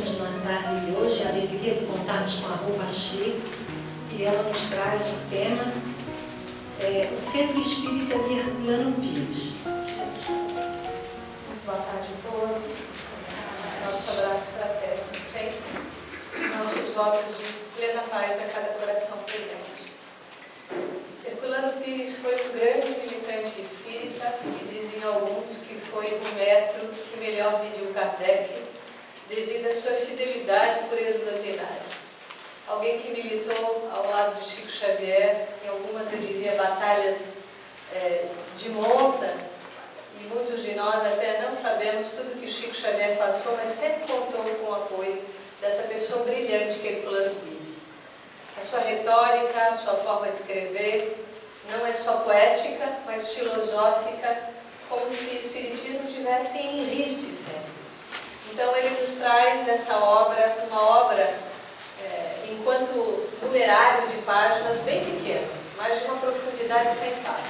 temos na tarde de hoje a alegria de contarmos com a Rô Pacheco, e ela nos traz o tema o Centro Espírita de Herculano Pires. Muito boa tarde a todos. Nosso abraço fraterno sempre. Nossos votos de plena paz a cada coração presente. Herculano Pires foi um grande militante espírita e dizem alguns que foi o metro que melhor mediu Kardec devido à sua fidelidade e pureza doutrinária. Alguém que militou ao lado de Chico Xavier em algumas, eu diria, batalhas de monta, e muitos de nós até não sabemos tudo que Chico Xavier passou, mas sempre contou com o apoio dessa pessoa brilhante que é Herculano Pires. A sua retórica, a sua forma de escrever, não é só poética, mas filosófica, como se o Espiritismo tivesse em riste sempre. Então ele nos traz essa obra, uma obra, enquanto numerário de páginas, bem pequeno, mas de uma profundidade sem par.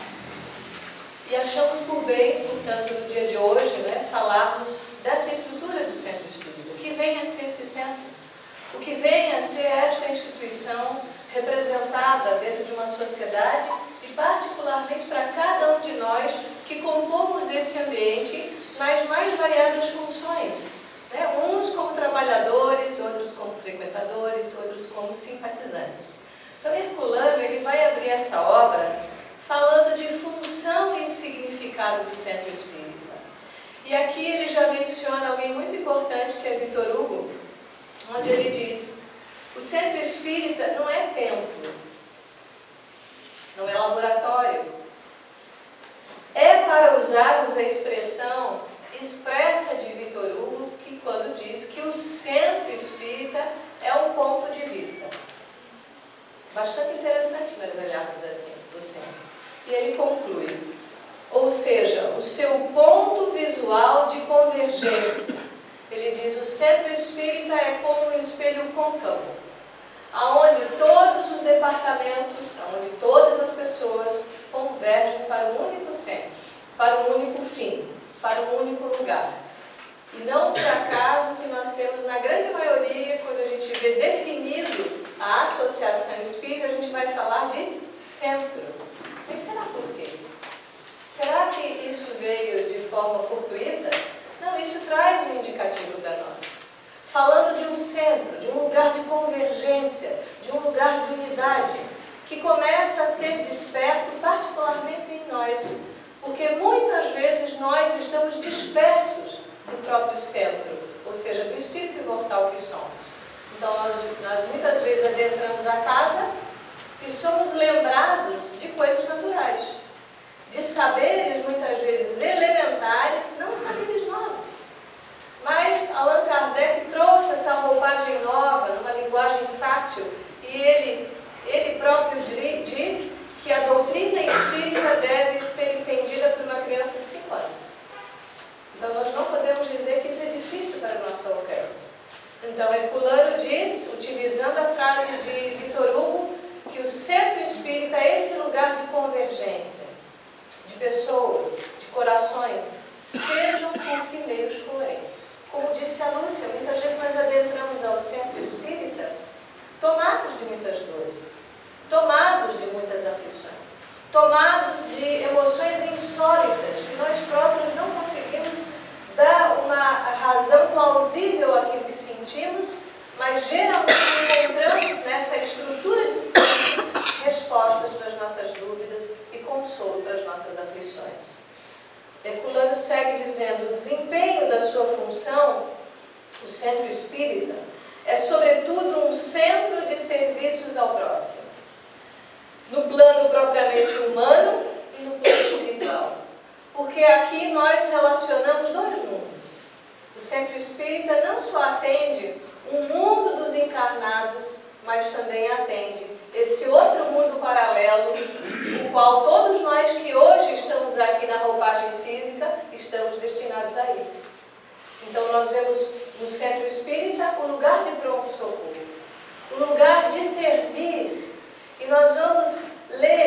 E achamos por bem, portanto, no dia de hoje, falarmos dessa estrutura do Centro Espírita. O que vem a ser esse centro? O que vem a ser esta instituição representada dentro de uma sociedade e particularmente para cada um de nós que compomos esse ambiente nas mais variadas funções. Uns como trabalhadores, outros como frequentadores, outros como simpatizantes. Então Herculano ele vai abrir essa obra falando de função e significado do Centro Espírita. E aqui ele já menciona alguém muito importante que é Victor Hugo, onde ele diz: o Centro Espírita não é templo, não é laboratório. É, para usarmos a expressão expressa de Victor Hugo, que quando diz que o Centro Espírita é um ponto de vista. Bastante interessante nós olharmos assim o centro. E ele conclui: ou seja, o seu ponto visual de convergência. Ele diz: o Centro Espírita é como um espelho côncavo, aonde todos os departamentos, aonde todas as pessoas convergem para um único centro, para um único fim, para um único lugar. E não por acaso que nós temos, na grande maioria, quando a gente vê definido a associação espírita, a gente vai falar de centro. Mas será por quê? Será que isso veio de forma fortuita? Não, isso traz um indicativo para nós. Falando de um centro, de um lugar de convergência, de um lugar de unidade, que começa a ser desperto particularmente em nós, porque muitas vezes nós estamos dispersos do próprio centro, ou seja, do espírito imortal que somos. Então nós muitas vezes adentramos a casa e somos lembrados de coisas naturais, de saberes muitas vezes elementares, não saberes novos. Mas Allan Kardec trouxe essa roupagem nova, numa linguagem fácil, e ele próprio diz que a doutrina espírita deve ser entendida por uma criança de 5 anos. Então nós não podemos dizer que isso é difícil para o nosso alcance. Então Herculano diz, utilizando a frase de Victor Hugo, que o Centro Espírita é esse lugar de convergência, de pessoas, de corações, sejam por que meios forem. Como disse a Lúcia, muitas vezes nós adentramos ao Centro Espírita tomados de muitas dores, tomados de muitas aflições, tomados de emoções insólitas, que nós próprios não conseguimos dar uma razão plausível àquilo que sentimos, mas geralmente encontramos nessa estrutura de si respostas para as nossas dúvidas e consolo para as nossas aflições. Herculano segue dizendo: o desempenho da sua função, o Centro Espírita, é sobretudo um centro de serviços ao próximo, no plano propriamente humano e no plano espiritual. Porque aqui nós relacionamos dois mundos. O Centro Espírita não só atende o mundo dos encarnados, mas também atende esse outro mundo paralelo, o qual todos nós que hoje estamos aqui na roupagem física, estamos destinados a ir. Então nós vemos no Centro Espírita o lugar de pronto-socorro, o lugar de servir, e nós vamos ler,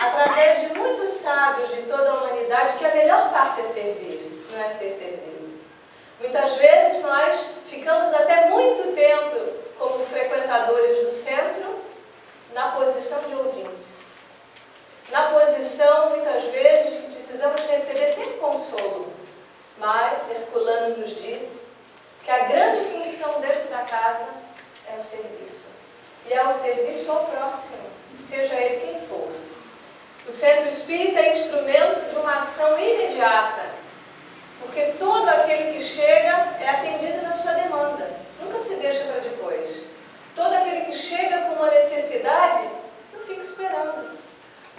através de muitos sábios de toda a humanidade, que a melhor parte é servir, não é ser servido. Muitas vezes nós ficamos até muito posição, muitas vezes, que precisamos receber sempre consolo. Mas Herculano nos diz que a grande função dentro da casa é o serviço. E é o serviço ao próximo, seja ele quem for. O centro espírita é instrumento de uma ação imediata, porque todo aquele que chega é atendido na sua demanda, nunca se deixa para depois. Todo aquele que chega com uma necessidade, não fica esperando.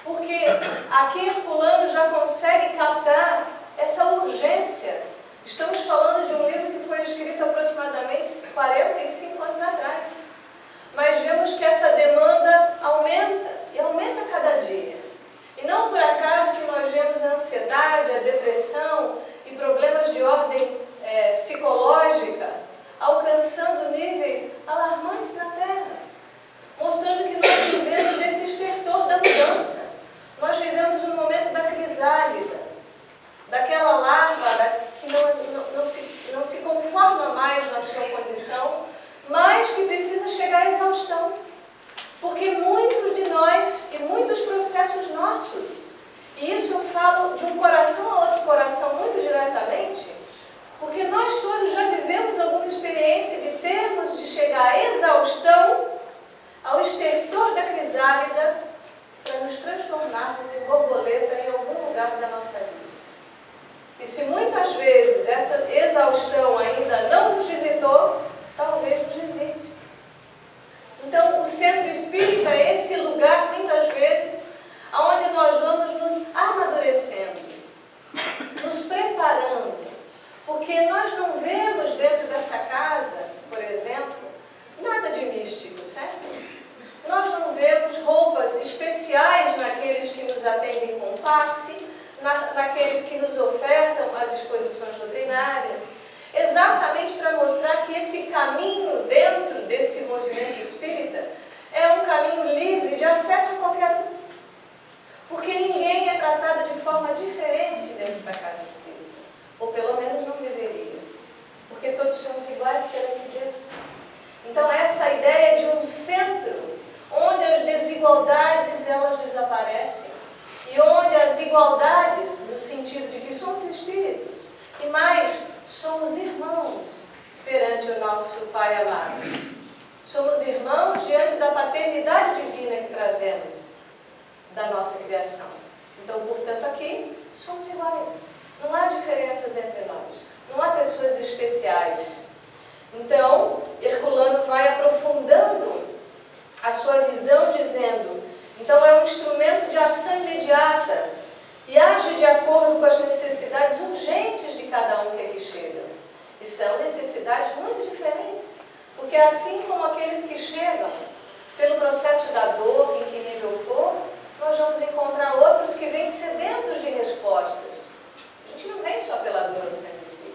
Porque aqui Herculano já consegue captar essa urgência. Estamos falando de um livro que foi escrito aproximadamente 45 anos atrás. Mas vemos que essa demanda aumenta, e aumenta cada dia. E não por acaso que nós vemos a ansiedade, a depressão e problemas de ordem psicológica alcançando níveis alarmantes na Terra, mostrando que nós vivemos esse estertor da mudança. Nós vivemos um momento da crisálida, daquela larva que não se conforma mais na sua condição, mas que precisa chegar à exaustão. Porque muitos de nós e muitos processos nossos, e isso eu falo de um coração a outro coração muito diretamente, porque nós todos já vivemos alguma experiência de termos de chegar à exaustão, ao estertor da crisálida, para nos transformarmos em borboleta em algum lugar da nossa vida. E se muitas vezes essa exaustão ainda não nos visitou, talvez nos visite. Então, o centro espírita é esse lugar, muitas vezes, onde nós vamos nos amadurecendo, nos preparando, porque nós não vemos dentro dessa casa, por exemplo, nada de místico, certo? Nós não vemos roupas especiais naqueles que nos atendem com passe, naqueles que nos ofertam as exposições doutrinárias, exatamente para mostrar que esse caminho dentro desse movimento espírita é um caminho livre de acesso a qualquer um. Porque ninguém é tratado de forma diferente dentro da casa espírita. Ou pelo menos não deveria. Porque todos somos iguais perante Deus. Então essa ideia de um centro onde as desigualdades elas desaparecem e onde as igualdades, no sentido de que somos espíritos e mais, somos irmãos perante o nosso Pai amado. Somos irmãos diante da paternidade divina que trazemos da nossa criação. Então, portanto, aqui somos iguais. Não há diferenças entre nós. Não há pessoas especiais. Então, Herculano vai aprofundando a sua visão, dizendo: então é um instrumento de ação imediata e age de acordo com as necessidades urgentes de cada um que aqui chega. E são necessidades muito diferentes, porque assim como aqueles que chegam pelo processo da dor, em que nível for, nós vamos encontrar outros que vêm sedentos de respostas. A gente não vem só pela dor no centro espírita.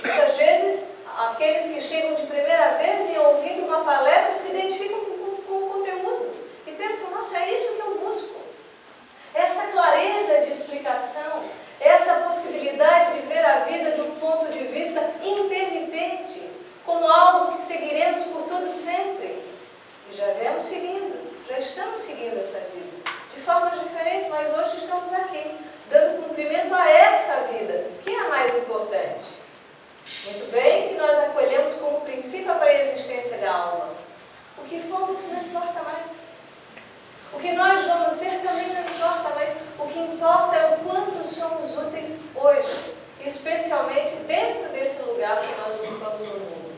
Muitas vezes, aqueles que chegam de primeira vez e ouvindo uma palestra se identificam com o conteúdo e pensam: nossa, é isso que eu busco. Essa clareza de explicação, essa possibilidade de ver a vida de um ponto de vista intermitente, como algo que seguiremos por todo sempre. E já vemos seguindo, já estamos seguindo essa vida, de formas diferentes, mas hoje estamos aqui, dando cumprimento a essa vida, que é a mais importante. Muito bem que nós acolhemos como princípio a pré-existência da alma. O que fomos não importa mais. O que nós vamos ser também não importa, mas o que importa é o quanto somos úteis hoje, especialmente dentro desse lugar que nós ocupamos no mundo.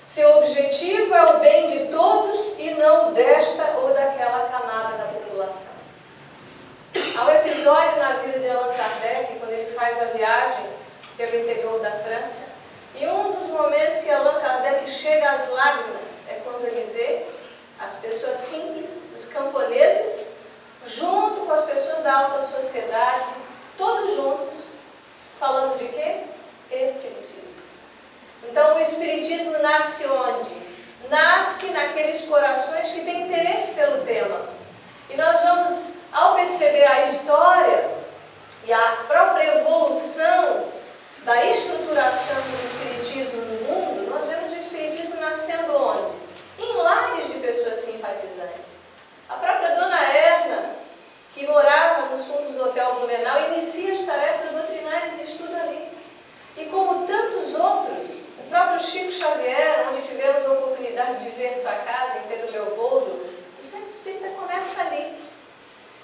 Seu objetivo é o bem de todos e não o desta ou daquela camada da população. Há um episódio na vida de Allan Kardec, quando ele faz a viagem pelo interior da França, e um dos momentos que Allan Kardec chega às lágrimas é quando ele vê as pessoas simples, os camponeses, junto com as pessoas da alta sociedade, todos juntos, falando de quê? Espiritismo. Então o Espiritismo nasce onde? Nasce naqueles corações que têm interesse pelo tema. E nós vamos, ao perceber a história e a própria evolução da estruturação do Espiritismo no mundo, nós vemos o Espiritismo nascendo onde? Em lares de pessoas simpatizantes. A própria Dona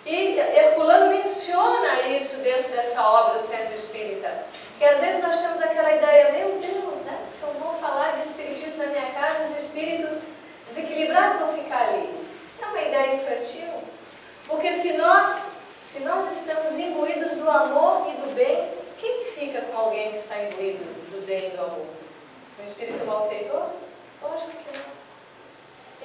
E Herculano menciona isso dentro dessa obra, o Centro Espírita. Que às vezes nós temos aquela ideia, meu Deus, né? Se eu vou falar de espiritismo na minha casa, os espíritos desequilibrados vão ficar ali. É uma ideia infantil. Porque se nós estamos imbuídos do amor e do bem, quem fica com alguém que está imbuído do bem e do amor? Um espírito malfeitor? Lógico que não.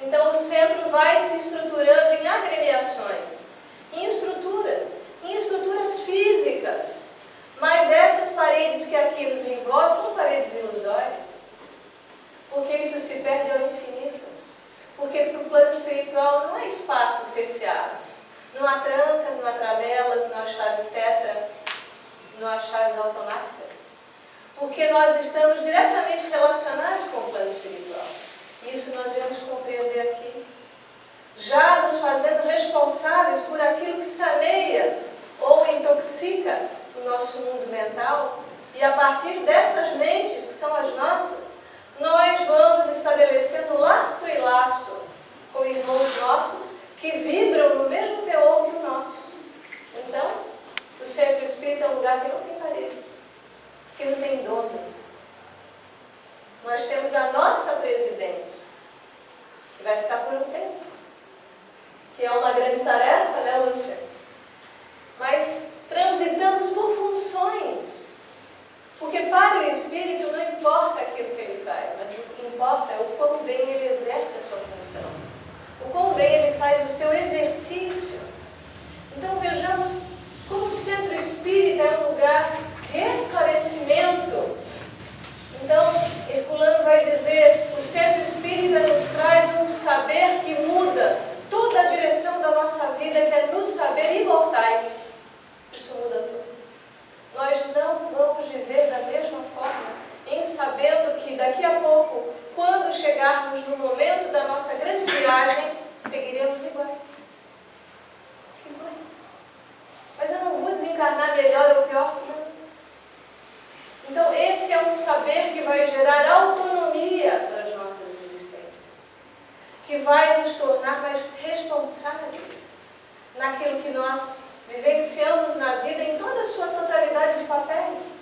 Então o centro vai se estruturando em agremiações, em estruturas físicas. Mas essas paredes que aqui nos envolvem são paredes ilusórias. Porque isso se perde ao infinito. Porque para o plano espiritual não há espaços cerceados. Não há trancas, não há trabelas, não há chaves tetra, não há chaves automáticas. Porque nós estamos diretamente relacionados com o plano espiritual. Isso nós devemos compreender aqui. Já nos fazendo responsáveis por aquilo que saneia ou intoxica o nosso mundo mental. E a partir dessas mentes, que são as nossas, nós vamos estabelecendo lastro e laço com irmãos nossos que vibram no mesmo teor que o nosso. Então, o Centro Espírita é um lugar que não tem paredes, que não tem donos. Nós temos a nossa presidente, que vai ficar por um tempo, que é uma grande tarefa, né, Lúcia? Mas transitamos por funções, porque para o Espírito não importa aquilo que ele faz, mas o que importa é o quão bem ele exerce a sua função, o quão bem ele faz o seu exercício. Então vejamos como o Centro Espírita é um lugar de esclarecimento. Então, Herculano vai dizer, o Centro Espírita nos traz um saber que muda toda a direção da nossa vida, que é nos saber imortais. Isso muda tudo. Nós não vamos viver da mesma forma, em sabendo que daqui a pouco, quando chegarmos no momento da nossa grande viagem, seguiremos iguais. Iguais. Mas eu não vou desencarnar melhor ou pior, não. Então esse é um saber que vai gerar autonomia para as nossas existências, que vai nos tornar mais responsáveis naquilo que nós vivenciamos na vida em toda a sua totalidade de papéis.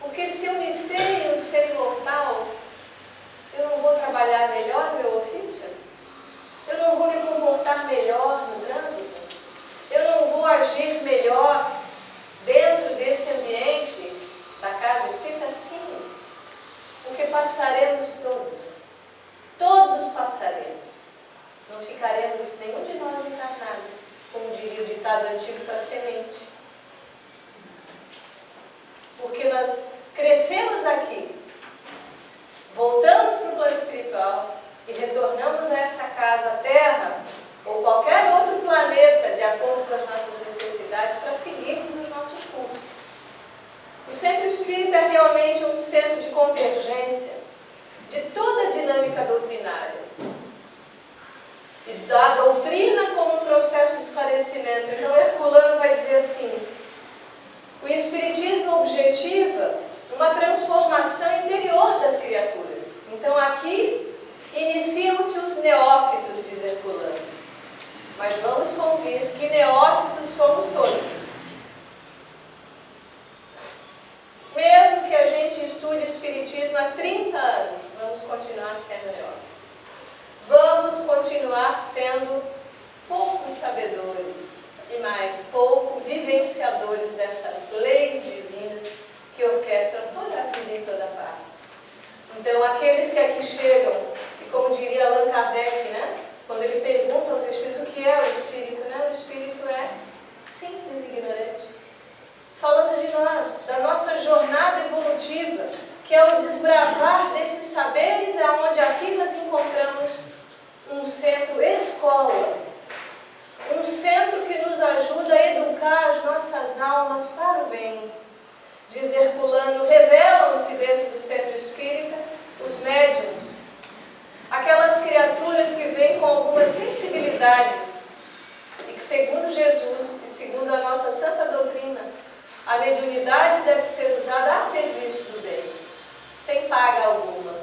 Porque se eu me sei um ser imortal, eu não vou trabalhar melhor no meu ofício? Eu não vou me comportar melhor no trânsito? Eu não vou agir melhor dentro desse ambiente da casa espírita? Sim, porque passaremos todos. Todos passaremos. Não ficaremos nenhum de nós encarnados, como diria o ditado antigo, para semente. Porque nós crescemos aqui, voltamos para o plano espiritual e retornamos a essa casa, a Terra, ou qualquer outro planeta, de acordo com as nossas necessidades, para seguirmos os nossos cursos. O Centro Espírita é realmente um centro de convergência de toda a dinâmica doutrinária. E da doutrina como um processo de esclarecimento. Então Herculano vai dizer assim, o Espiritismo objetiva uma transformação interior das criaturas. Então aqui iniciam-se os neófitos, diz Herculano. Mas vamos convir que neófitos somos todos. Mesmo que a gente estude Espiritismo há 30 anos, vamos continuar sendo neófitos. Vamos continuar sendo poucos sabedores e mais, pouco vivenciadores dessas leis divinas que orquestram toda a vida em toda parte. Então, aqueles que aqui chegam, e como diria Allan Kardec, né? Quando ele pergunta aos espíritos o que é o espírito, né? O espírito é simples e ignorante. Falando de nós, da nossa jornada evolutiva, que é o desbravar desses saberes, é onde aqui nós encontramos um centro escola, um centro que nos ajuda a educar as nossas almas para o bem. Diz Herculano, revelam-se dentro do Centro Espírita os médiuns, aquelas criaturas que vêm com algumas sensibilidades e que, segundo Jesus e segundo a nossa santa doutrina, a mediunidade deve ser usada a serviço do bem, sem paga alguma,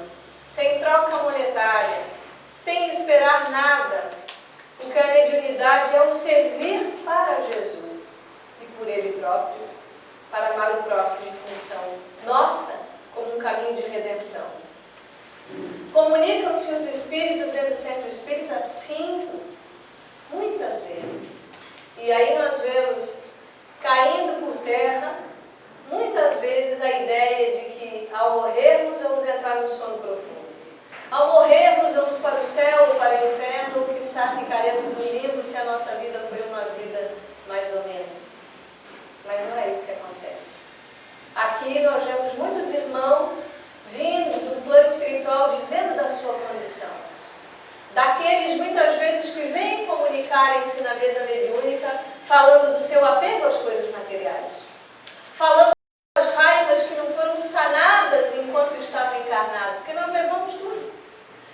sem troca monetária, sem esperar nada, Porque a mediunidade é o servir para Jesus e por Ele próprio, para amar o próximo em função nossa, como um caminho de redenção. Comunicam-se os espíritos dentro do centro espírita? Sim, muitas vezes. E aí nós vemos caindo por terra, muitas vezes, a ideia de que ao morrermos vamos entrar no sono profundo. Ao morrermos vamos para o céu ou para o inferno, ou quizá ficaremos no limbo se a nossa vida foi uma vida mais ou menos. Mas não é isso que acontece. Aqui nós vemos muitos irmãos vindo do plano espiritual dizendo da sua condição. Daqueles, muitas vezes, que vêm comunicarem-se na mesa mediúnica, falando do seu apego às coisas materiais. Falando das raivas que não foram sanadas enquanto estavam encarnados, porque nós levamos tudo.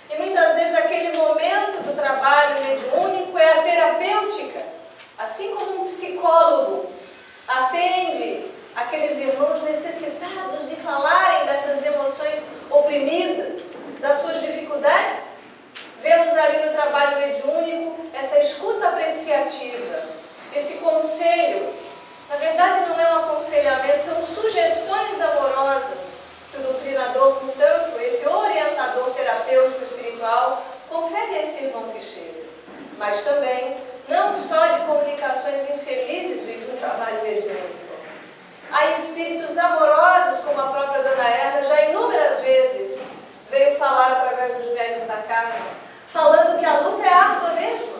E muitas vezes aquele momento do trabalho mediúnico é a terapêutica. Assim como um psicólogo atende aqueles irmãos necessitados de falarem dessas emoções oprimidas, das suas dificuldades, vemos ali no trabalho mediúnico essa escuta apreciativa, esse conselho. Na verdade não é um aconselhamento, são sugestões amorosas que o doutrinador, portanto, esse orientador terapêutico espiritual, confere a esse irmão que chega. Mas também, não só de comunicações infelizes vive no trabalho mediúnico. Há espíritos amorosos, como a própria Dona Erna, já inúmeras vezes veio falar através dos médiuns da casa, falando que a luta é árdua mesmo.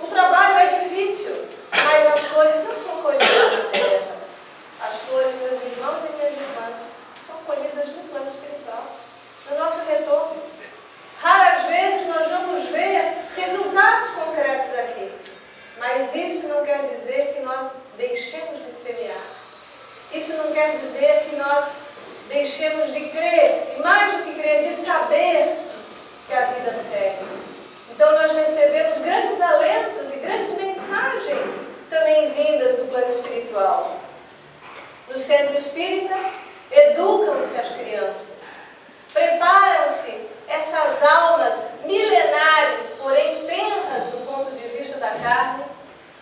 O trabalho é difícil, mas as flores não são colhidas na terra. As flores, meus irmãos e minhas irmãs, são colhidas no plano espiritual, no nosso retorno. Raras vezes nós vamos ver resultados concretos aqui, mas isso não quer dizer que nós deixemos de semear. Isso não quer dizer que nós deixemos de crer, e mais do que crer, de saber que a vida segue. Então nós recebemos grandes alentos e grandes mensagens também vindas do plano espiritual. No centro espírita, educam-se as crianças, preparam-se essas almas milenares, porém tenras do ponto de vista da carne,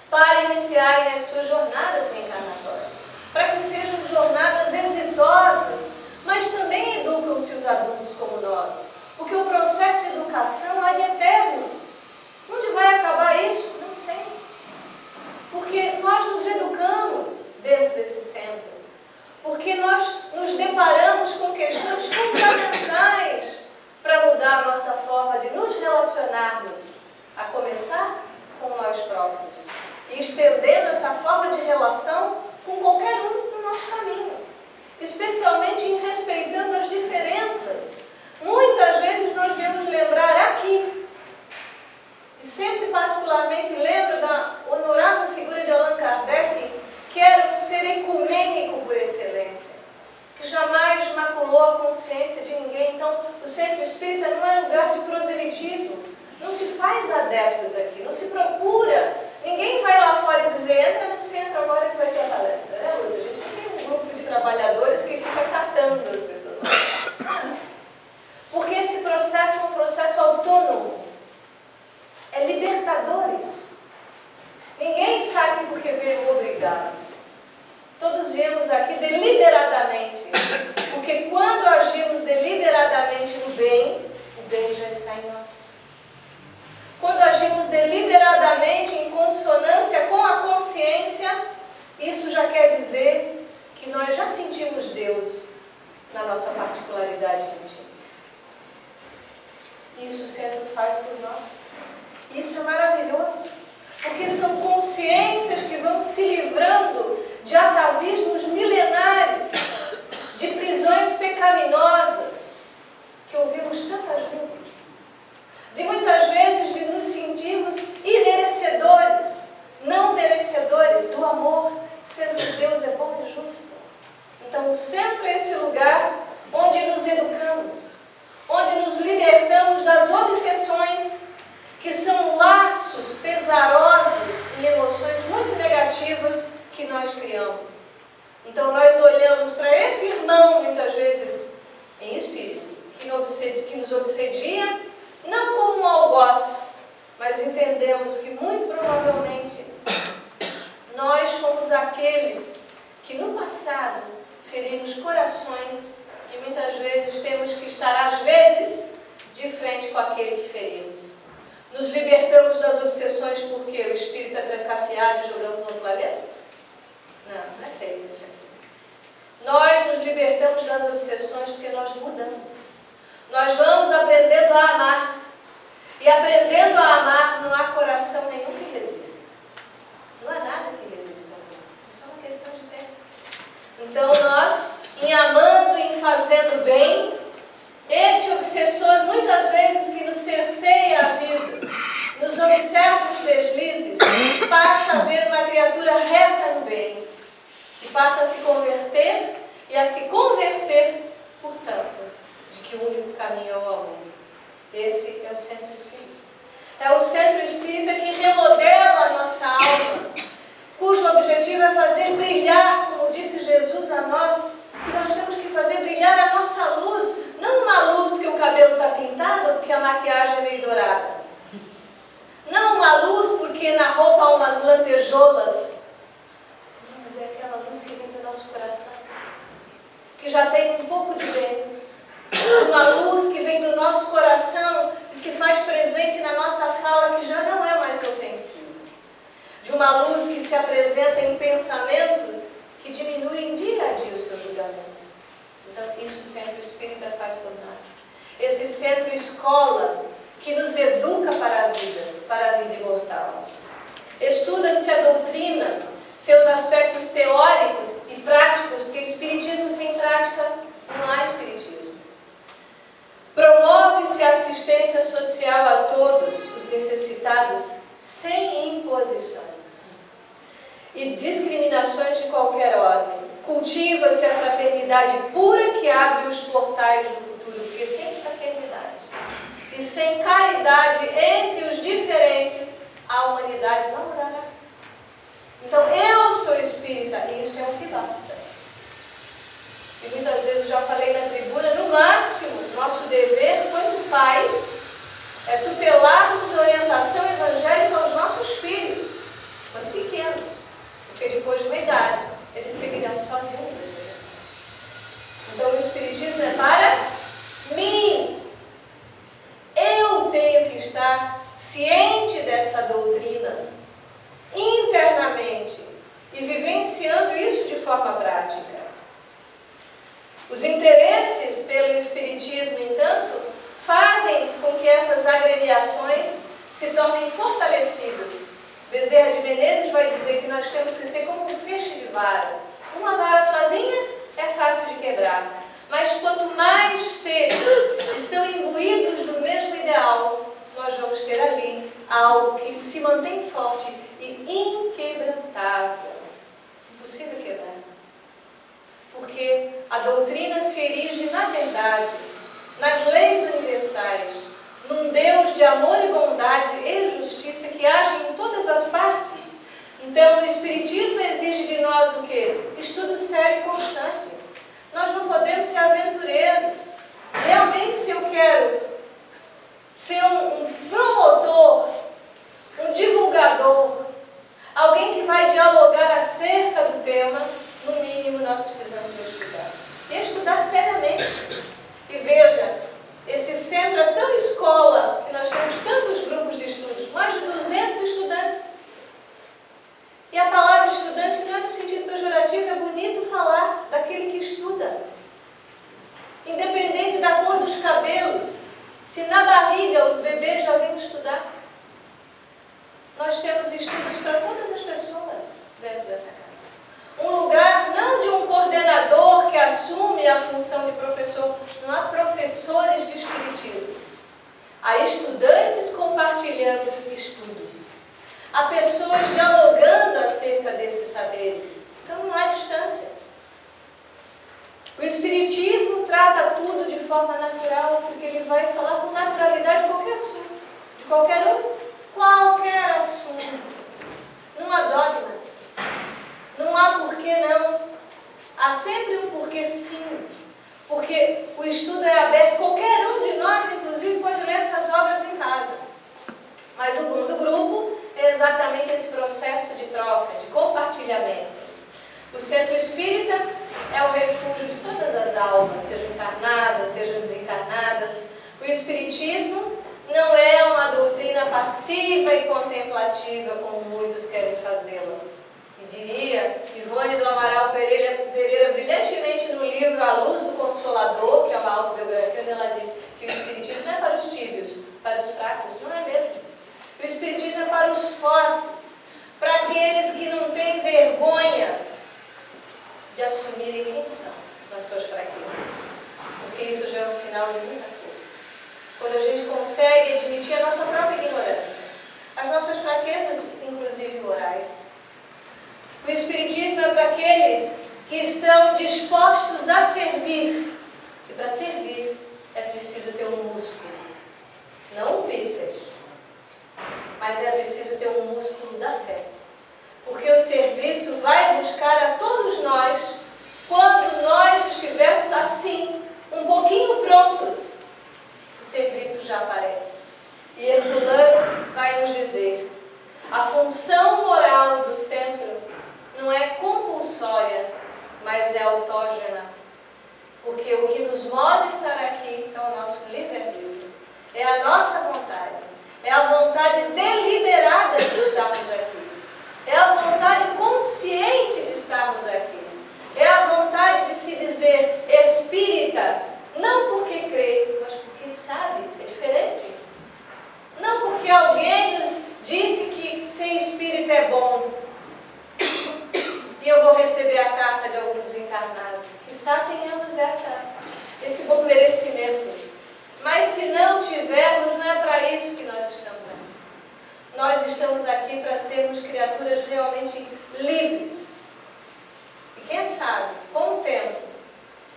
para iniciarem as suas jornadas reencarnatórias, para que sejam jornadas exitosas, mas também educam-se os adultos como nós, porque o processo de educação é eterno. Onde vai acabar isso? Não sei. Porque nós nos educamos dentro desse centro, porque nós nos deparamos com questões fundamentais para mudar a nossa forma de nos relacionarmos, a começar com nós próprios, e estendendo essa forma de relação com qualquer um no nosso caminho, especialmente em respeitando as diferenças. Muitas vezes nós viemos lembrar aqui, e sempre particularmente lembro da honorável figura de Allan Kardec, que era um ser ecumênico por excelência, que jamais maculou a consciência de ninguém. Então, o centro espírita não é lugar de proselitismo, não se faz adeptos aqui, não se procura, ninguém vai lá fora e dizer, entra no centro agora que vai ter a palestra, né, Lúcia? A gente não tem um grupo de trabalhadores que fica catando as pessoas. Porque esse processo é um processo autônomo, é libertador isso. Ninguém está aqui porque veio obrigado. Todos viemos aqui deliberadamente, porque quando agimos deliberadamente no bem, o bem já está em nós. Quando agimos deliberadamente em consonância com a consciência, isso já quer dizer que nós já sentimos Deus na nossa particularidade íntima. Isso o centro faz por nós. Isso é maravilhoso, porque são consciências que vão se livrando de atavismos milenares, de prisões pecaminosas, que ouvimos tantas vezes, de muitas vezes de nos sentirmos imerecedores, não merecedores do amor, sendo que Deus é bom e justo. Então o centro é esse lugar onde nos educamos, onde nos libertamos das obsessões, que são laços pesarosos e emoções muito negativas que nós criamos. Então nós olhamos para esse irmão, muitas vezes em espírito, que nos obsedia, não como um algoz, mas entendemos que muito provavelmente nós fomos aqueles que no passado ferimos corações e muitas vezes temos que estar, às vezes, de frente com aquele que ferimos. Nos libertamos das obsessões porque o espírito é trancafiado e jogamos no outro planeta? Não é feito isso aqui. Nós nos libertamos das obsessões porque nós mudamos. Nós vamos aprendendo a amar. E aprendendo a amar, não há coração nenhum que resista. Não há nada que resista. É só uma questão de tempo. Então nós, em amando e em fazendo bem, esse obsessor, muitas vezes, que nos cerceia a vida, nos observa os deslizes, passa a ver uma criatura reta no bem, e passa a se converter e a se convencer, portanto, de que o único caminho é o amor. Esse é o centro espírita. É o centro espírita que remodela a nossa alma, cujo objetivo é fazer brilhar, como disse Jesus a nós, que nós temos que fazer brilhar a nossa luz, não uma luz porque o cabelo está pintado ou porque a maquiagem é meio dourada. Não uma luz porque na roupa há umas lantejoulas. Não, mas é aquela luz que vem do nosso coração, que já tem um pouco de bem. Uma luz que vem do nosso coração e se faz presente na nossa fala, que já não é mais ofensiva. De uma luz que se apresenta em pensamentos que diminuem dia a dia o seu julgamento. Então, isso o centro espírita faz por nós. Esse centro escola que nos educa para a vida imortal. Estuda-se a doutrina, seus aspectos teóricos e práticos, porque espiritismo sem prática não há espiritismo. Promove-se a assistência social a todos os necessitados sem imposições e discriminações de qualquer ordem. Cultiva-se a fraternidade pura que abre os portais do futuro, porque sem fraternidade e sem caridade entre os diferentes, a humanidade não mudará. Então, eu sou espírita e isso é o que basta. E muitas vezes eu já falei na tribuna, no máximo, nosso dever, quanto pais, é tutelarmos a orientação evangélica aos nossos filhos, quando pequenos. Porque depois de uma idade, eles seguirão sozinhos. Então o Espiritismo é para mim. Eu tenho que estar ciente dessa doutrina internamente e vivenciando isso de forma prática. Os interesses pelo Espiritismo, entanto, fazem com que essas agremiações se tornem fortalecidas. Bezerra de Menezes vai dizer que nós temos que ser como um feixe de varas. Uma vara sozinha é fácil de quebrar, mas quanto mais seres estão imbuídos do mesmo ideal, nós vamos ter ali algo que se mantém forte e inquebrantável. Impossível quebrar. Porque a doutrina se erige na verdade, nas leis universais, num Deus de amor e bondade e justiça que age em todas as partes. Então, o Espiritismo exige de nós o quê? Estudo sério e constante. Nós não podemos ser aventureiros. Realmente, se eu quero ser um promotor, um divulgador, alguém que vai dialogar acerca do tema, no mínimo nós precisamos de estudar. E estudar seriamente. E veja, esse centro é tão escola que nós temos tantos grupos de estudos, mais de 200 estudantes. E a palavra estudante não é no sentido pejorativo, é bonito falar daquele que estuda. Independente da cor dos cabelos, se na barriga os bebês já vêm estudar. Nós temos estudos para todas as pessoas dentro dessa casa. Um lugar não de um coordenador que assume a função de professor, não há professores de espiritismo. Há estudantes compartilhando estudos. Há pessoas dialogando acerca desses saberes. Então não há distâncias. O espiritismo trata tudo de forma natural, porque ele vai falar com naturalidade de qualquer assunto. De qualquer um. Qualquer assunto. Não há dogmas. Não há porquê não. Há sempre um porquê sim. Porque o estudo é aberto. Qualquer um de nós, inclusive, pode ler essas obras em casa. Mas o bom do grupo é exatamente esse processo de troca, de compartilhamento. O centro espírita é o refúgio de todas as almas, sejam encarnadas, sejam desencarnadas. O espiritismo não é uma doutrina passiva e contemplativa, como muitos querem fazê-la. E diria Ivone do Amaral Pereira brilhantemente no livro A Luz do Consolador, que é uma autobiografia, onde ela diz que o espiritismo não é para os tíbios, para os fracos, não é mesmo? O espiritismo é para os fortes, para aqueles que não têm vergonha de assumirem quem são nas suas fraquezas, porque isso já é um sinal de muita força. Quando a gente consegue admitir a nossa própria ignorância, as nossas fraquezas, inclusive morais. O espiritismo é para aqueles que estão dispostos a servir, e para servir é preciso ter um músculo, não um bíceps, mas é preciso ter um músculo da fé. Porque o serviço vai buscar a todos nós quando nós estivermos assim, um pouquinho prontos. O serviço já aparece. E Herculano vai nos dizer: a função moral do centro não é compulsória, mas é autógena. Porque o que nos move a estar aqui é o nosso livre-arbítrio, é a nossa vontade, é a vontade deliberada de estarmos aqui. É a vontade consciente de estarmos aqui. É a vontade de se dizer espírita, não porque crê, mas porque sabe, é diferente. Não porque alguém nos disse que ser espírita é bom, e eu vou receber a carta de algum desencarnado. Quizá tenhamos esse bom merecimento. Mas se não tivermos, não é para isso que nós estamos aqui. Nós estamos aqui para sermos criaturas realmente livres. E quem sabe, com o tempo,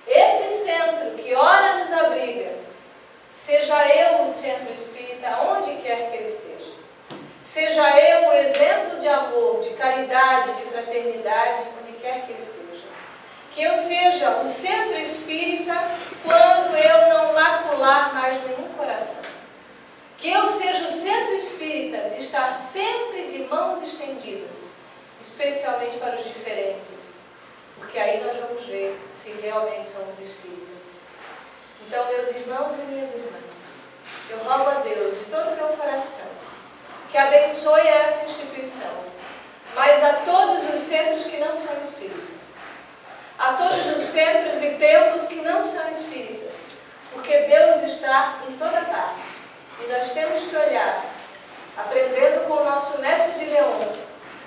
esse centro que ora nos abriga, seja eu o centro espírita, onde quer que ele esteja. Seja eu o exemplo de amor, de caridade, de fraternidade, onde quer que ele esteja. Que eu seja o centro espírita quando eu não macular mais nenhum coração. Que eu seja o centro espírita de estar sempre de mãos estendidas, especialmente para os diferentes, porque aí nós vamos ver se realmente somos espíritas. Então, meus irmãos e minhas irmãs, eu rogo a Deus de todo o meu coração que abençoe essa instituição, mas a todos os centros que não são espíritas, a todos os centros e templos que não são espíritas, porque Deus está em toda parte. E nós temos que olhar, aprendendo com o nosso mestre de León,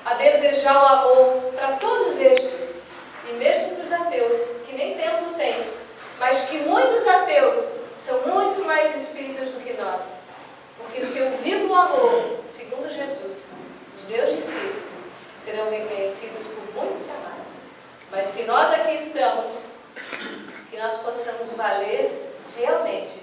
a desejar o amor para todos estes, e mesmo para os ateus, que nem templo tem, mas que muitos ateus são muito mais espíritas do que nós. Porque se eu vivo o amor, segundo Jesus, os meus discípulos serão reconhecidos por muitos se amarem. Mas se nós aqui estamos, que nós possamos valer realmente